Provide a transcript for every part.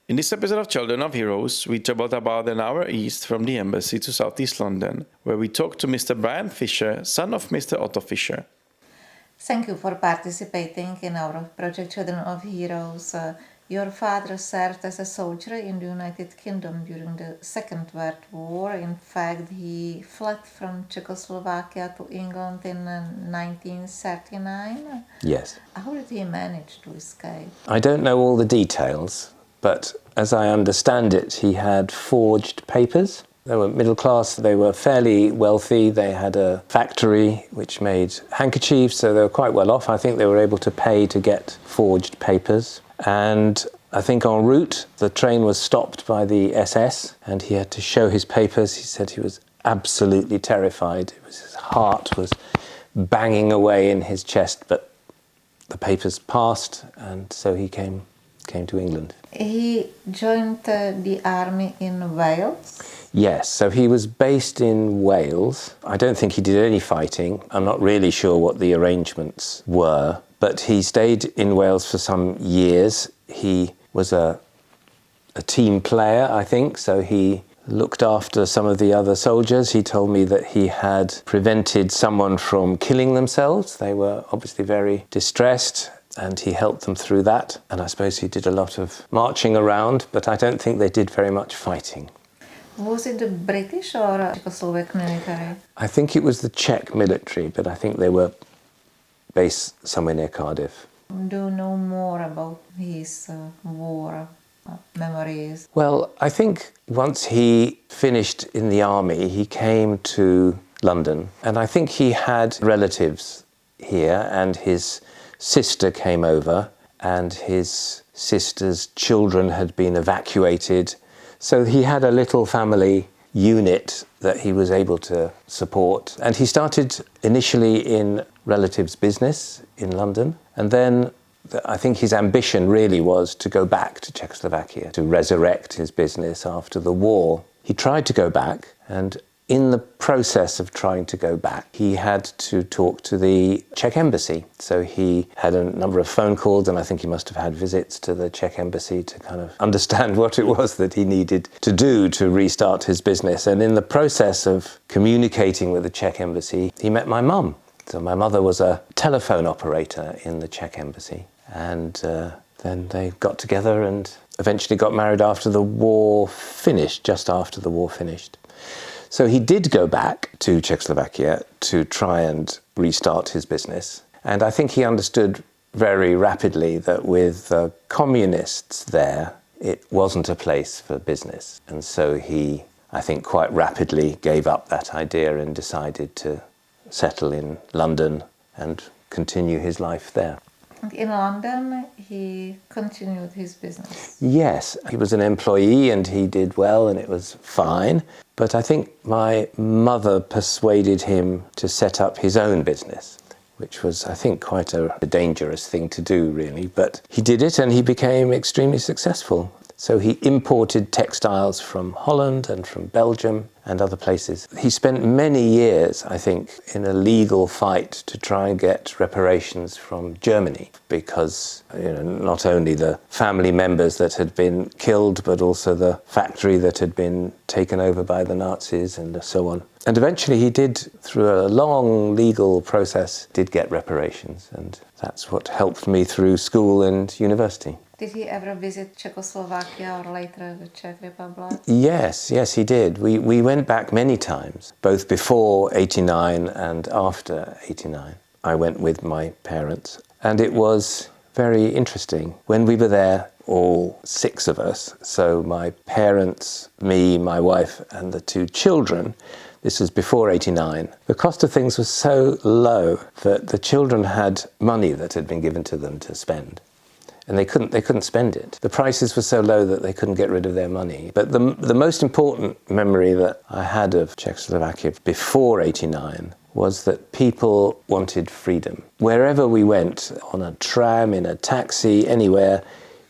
In this episode of Children of Heroes, we traveled about an hour east from the embassy to southeast London, where we talked to Mr. Brian Fisher, son of Mr. Otto Fisher. Thank you for participating in our project Children of Heroes. Your father served as a soldier in the United Kingdom during the Second World War. In fact, he fled from Czechoslovakia to England in 1939. Yes. How did he manage to escape? I don't know all the details, but as I understand it, he had forged papers. They were middle class, they were fairly wealthy, they had a factory which made handkerchiefs, so they were quite well off. I think they were able to pay to get forged papers. And I think en route, the train was stopped by the SS and he had to show his papers. He said he was absolutely terrified. His heart was banging away in his chest, but the papers passed, and so he came to England. He joined the army in Wales? Yes, so he was based in Wales. I don't think he did any fighting. I'm not really sure what the arrangements were, but he stayed in Wales for some years. He was a team player, I think, so he looked after some of the other soldiers. He told me that he had prevented someone from killing themselves. They were obviously very distressed, and he helped them through that. And I suppose he did a lot of marching around, but I don't think they did very much fighting. Was it the British or Czechoslovak military? I think it was the Czech military, but I think they were based somewhere near Cardiff. Do you know more about his war memories? Well, I think once he finished in the army, he came to London, and I think he had relatives here, and his sister came over, and his sister's children had been evacuated. So he had a little family unit that he was able to support. And he started initially in relatives' business in London. And then I think his ambition really was to go back to Czechoslovakia, to resurrect his business after the war. He tried to go back, and in the process of trying to go back, he had to talk to the Czech embassy. So he had a number of phone calls, and I think he must have had visits to the Czech embassy to kind of understand what it was that he needed to do to restart his business. And in the process of communicating with the Czech embassy, he met my mum. So my mother was a telephone operator in the Czech embassy. And then they got together and eventually got married after the war finished, just after the war finished. So he did go back to Czechoslovakia to try and restart his business. And I think he understood very rapidly that with the communists there, it wasn't a place for business. And so he, I think, quite rapidly gave up that idea and decided to settle in London and continue his life there. In London, he continued his business. Yes, he was an employee and he did well and it was fine. But I think my mother persuaded him to set up his own business, which was, I think, quite a dangerous thing to do, really. But he did it and he became extremely successful. So he imported textiles from Holland and from Belgium and other places. He spent many years, I think, in a legal fight to try and get reparations from Germany because, not only the family members that had been killed, but also the factory that had been taken over by the Nazis and so on. And eventually he did, through a long legal process, did get reparations. And that's what helped me through school and university. Did he ever visit Czechoslovakia or later the Czech Republic? Yes, he did. We went back many times, both before 89 and after 89. I went with my parents, and it was very interesting. When we were there, all 6 of us, so my parents, me, my wife, and the 2 children, This was before 89. The cost of things was so low that the children had money that had been given to them to spend. And they couldn't spend it. The prices were so low that they couldn't get rid of their money. But the most important memory that I had of Czechoslovakia before 89 was that people wanted freedom. Wherever we went, on a tram, in a taxi, anywhere,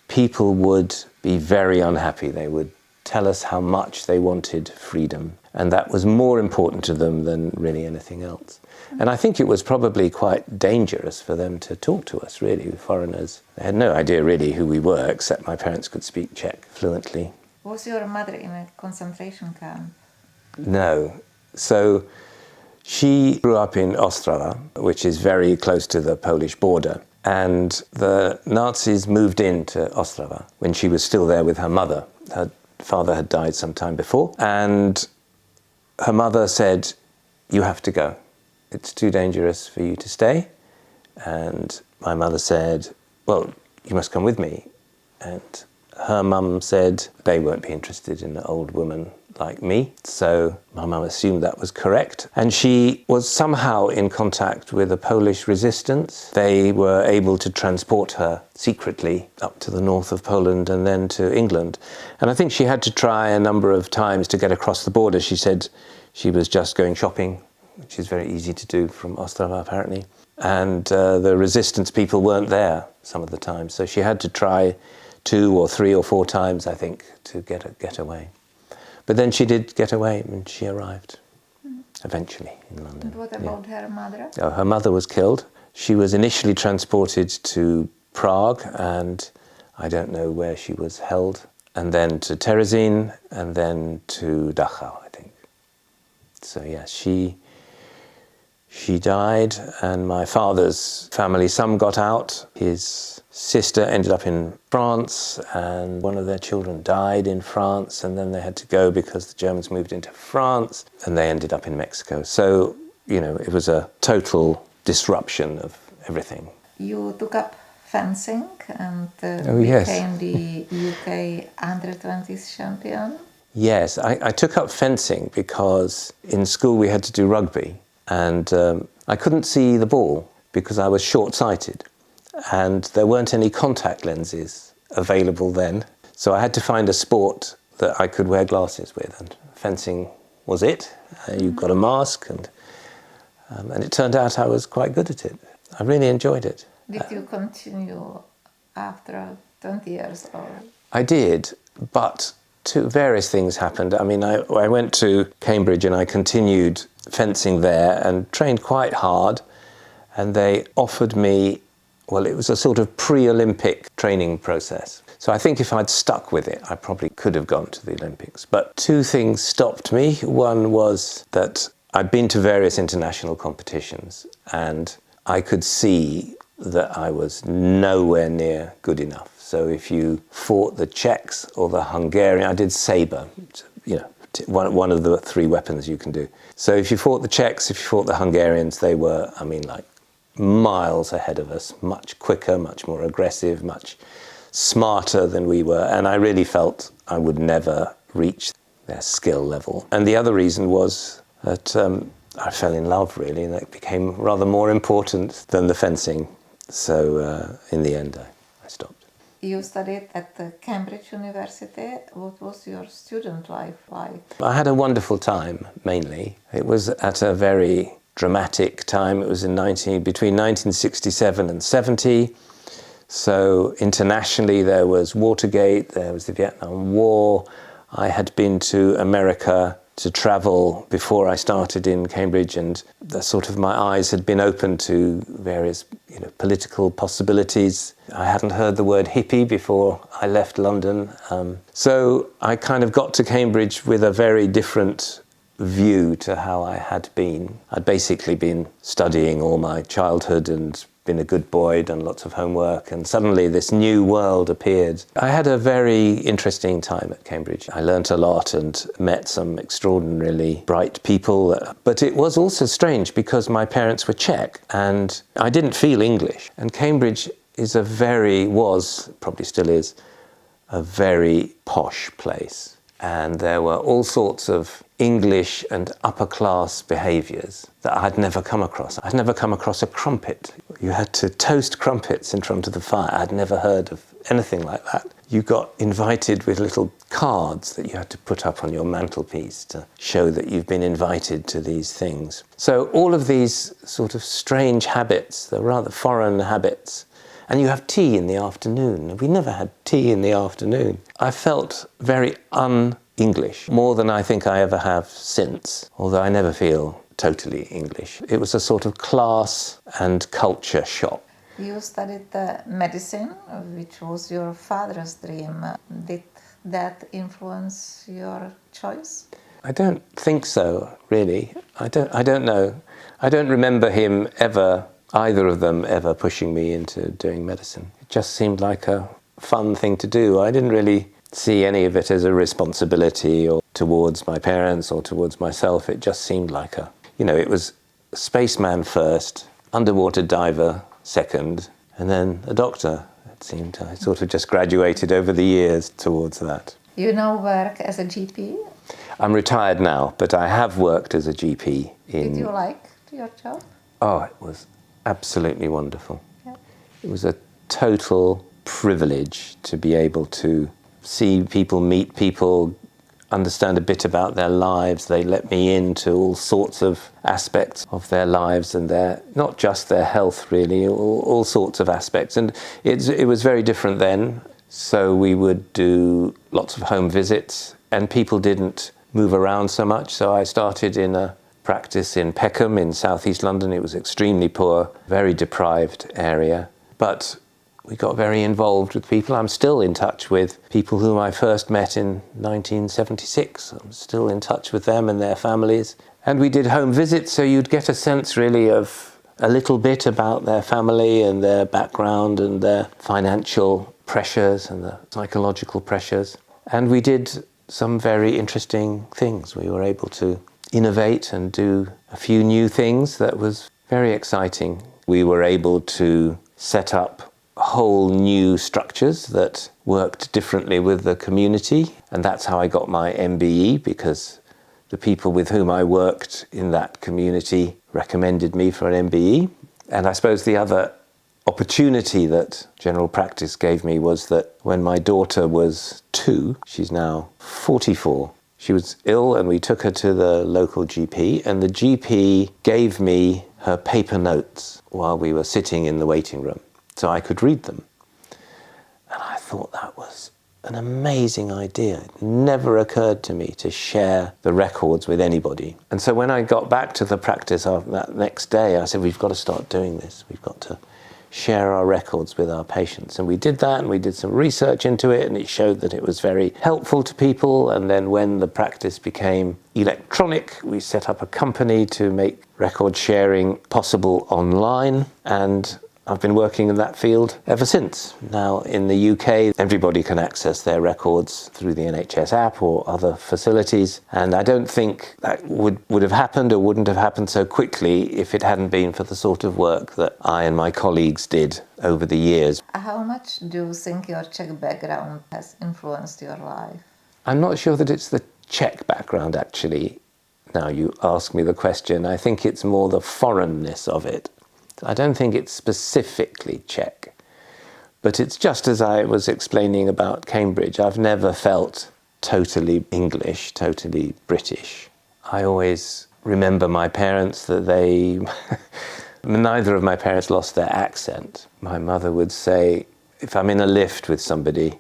people would be very unhappy. They would tell us how much they wanted freedom. And that was more important to them than really anything else. And I think it was probably quite dangerous for them to talk to us, really, foreigners. They had no idea really who we were, except my parents could speak Czech fluently. Was your mother in a concentration camp? No. So she grew up in Ostrava, which is very close to the Polish border. And the Nazis moved into Ostrava when she was still there with her mother. Her father had died some time before. And her mother said, "You have to go. It's too dangerous for you to stay." And my mother said, "Well, you must come with me." And her mum said they won't be interested in an old woman like me. So my mum assumed that was correct. And she was somehow in contact with the Polish resistance. They were able to transport her secretly up to the north of Poland and then to England. And I think she had to try a number of times to get across the border. She said she was just going shopping, which is very easy to do from Ostrava, apparently. And the resistance people weren't there some of the time. So she had to try 2 or 3 or 4 times, I think, to get away. But then she did get away and she arrived eventually in London. And what about her mother? Oh, her mother was killed. She was initially transported to Prague, and I don't know where she was held, and then to Terezín, and then to Dachau, I think. So yes, she died, and my father's family, some got out. His sister ended up in France, and one of their children died in France, and then they had to go because the Germans moved into France, and they ended up in Mexico. So, you know, it was a total disruption of everything. You took up fencing and yes. became the UK under-20s champion. Yes, I took up fencing because in school we had to do rugby, and I couldn't see the ball because I was short-sighted. And there weren't any contact lenses available then. So I had to find a sport that I could wear glasses with, and fencing was it. You got a mask, and it turned out I was quite good at it. I really enjoyed it. Did you continue after 20 years old? I did, but various things happened. I mean, I went to Cambridge and I continued fencing there and trained quite hard, and they offered me, well, it was a sort of pre-Olympic training process. So I think if I'd stuck with it, I probably could have gone to the Olympics. But 2 things stopped me. One was that I'd been to various international competitions, and I could see that I was nowhere near good enough. So if you fought the Czechs or the Hungarian, I did sabre, you know, one of the 3 weapons you can do. So if you fought the Czechs, if you fought the Hungarians, they were, I mean, like, miles ahead of us, much quicker, much more aggressive, much smarter than we were. And I really felt I would never reach their skill level. And the other reason was that I fell in love, really, and it became rather more important than the fencing. So in the end, I stopped. You studied at the Cambridge University. What was your student life like? I had a wonderful time, mainly. It was at a very dramatic time. It was between 1967 and 70. So internationally there was Watergate, there was the Vietnam War. I had been to America to travel before I started in Cambridge, and my eyes had been open to various, you know, political possibilities. I hadn't heard the word hippie before I left London. So I kind of got to Cambridge with a very different view to how I had been. I'd basically been studying all my childhood and been a good boy, done lots of homework, and suddenly this new world appeared. I had a very interesting time at Cambridge. I learnt a lot and met some extraordinarily bright people, but it was also strange because my parents were Czech and I didn't feel English. And Cambridge was, probably still is, a very posh place. And there were all sorts of English and upper-class behaviours that I'd never come across. I'd never come across a crumpet. You had to toast crumpets in front of the fire. I'd never heard of anything like that. You got invited with little cards that you had to put up on your mantelpiece to show that you've been invited to these things. So all of these sort of strange habits, they're rather foreign habits. And you have tea in the afternoon. We never had tea in the afternoon. I felt very un-English, more than I think I ever have since, although I never feel totally English. It was a sort of class and culture shock. You studied medicine, which was your father's dream. Did that influence your choice? I don't think so, really. I don't know. I don't remember him ever, either of them ever pushing me into doing medicine. It just seemed like a fun thing to do. I didn't really see any of it as a responsibility or towards my parents or towards myself. It just seemed like it was spaceman first, underwater diver second, and then a doctor. It seemed I sort of just graduated over the years towards that. You now work as a GP? I'm retired now, but I have worked as a GP Did you like your job? Oh, it was absolutely wonderful. Yeah. It was a total privilege to be able to see people, meet people, understand a bit about their lives. They let me into all sorts of aspects of their lives and not just their health really, all sorts of aspects. And it was very different then. So we would do lots of home visits and people didn't move around so much. So I started in a practice in Peckham in southeast London. It was extremely poor, very deprived area. But we got very involved with people. I'm still in touch with people whom I first met in 1976. I'm still in touch with them and their families. And we did home visits, so you'd get a sense really of a little bit about their family and their background and their financial pressures and the psychological pressures. And we did some very interesting things. We were able to innovate and do a few new things that was very exciting. We were able to set up whole new structures that worked differently with the community, and that's how I got my MBE, because the people with whom I worked in that community recommended me for an MBE. And I suppose the other opportunity that general practice gave me was that when my daughter was 2, she's now 44, she was ill and we took her to the local GP, and the GP gave me her paper notes while we were sitting in the waiting room so I could read them. And I thought that was an amazing idea. It never occurred to me to share the records with anybody. And so when I got back to the practice after that next day, I said, we've got to start doing this. We've got to share our records with our patients. And we did that, and we did some research into it, and it showed that it was very helpful to people. And then when the practice became electronic, we set up a company to make record sharing possible online, and I've been working in that field ever since. Now in the UK, everybody can access their records through the NHS app or other facilities, and I don't think that would have happened or wouldn't have happened so quickly if it hadn't been for the sort of work that I and my colleagues did over the years. How much do you think your Czech background has influenced your life? I'm not sure that it's the Czech background, actually. Now you ask me the question, I think it's more the foreignness of it. I don't think it's specifically Czech, but it's just as I was explaining about Cambridge. I've never felt totally English, totally British. I always remember my parents that neither of my parents lost their accent. My mother would say, if I'm in a lift with somebody,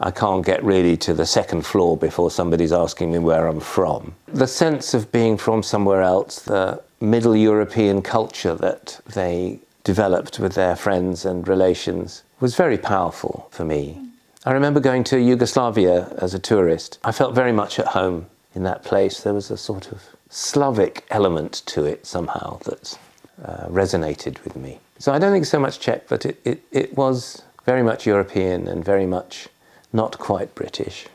I can't get really to the second floor before somebody's asking me where I'm from. The sense of being from somewhere else, the Middle European culture that they developed with their friends and relations was very powerful for me. I remember going to Yugoslavia as a tourist. I felt very much at home in that place. There was a sort of Slavic element to it somehow that resonated with me. So I don't think so much Czech, but it was very much European and very much not quite British.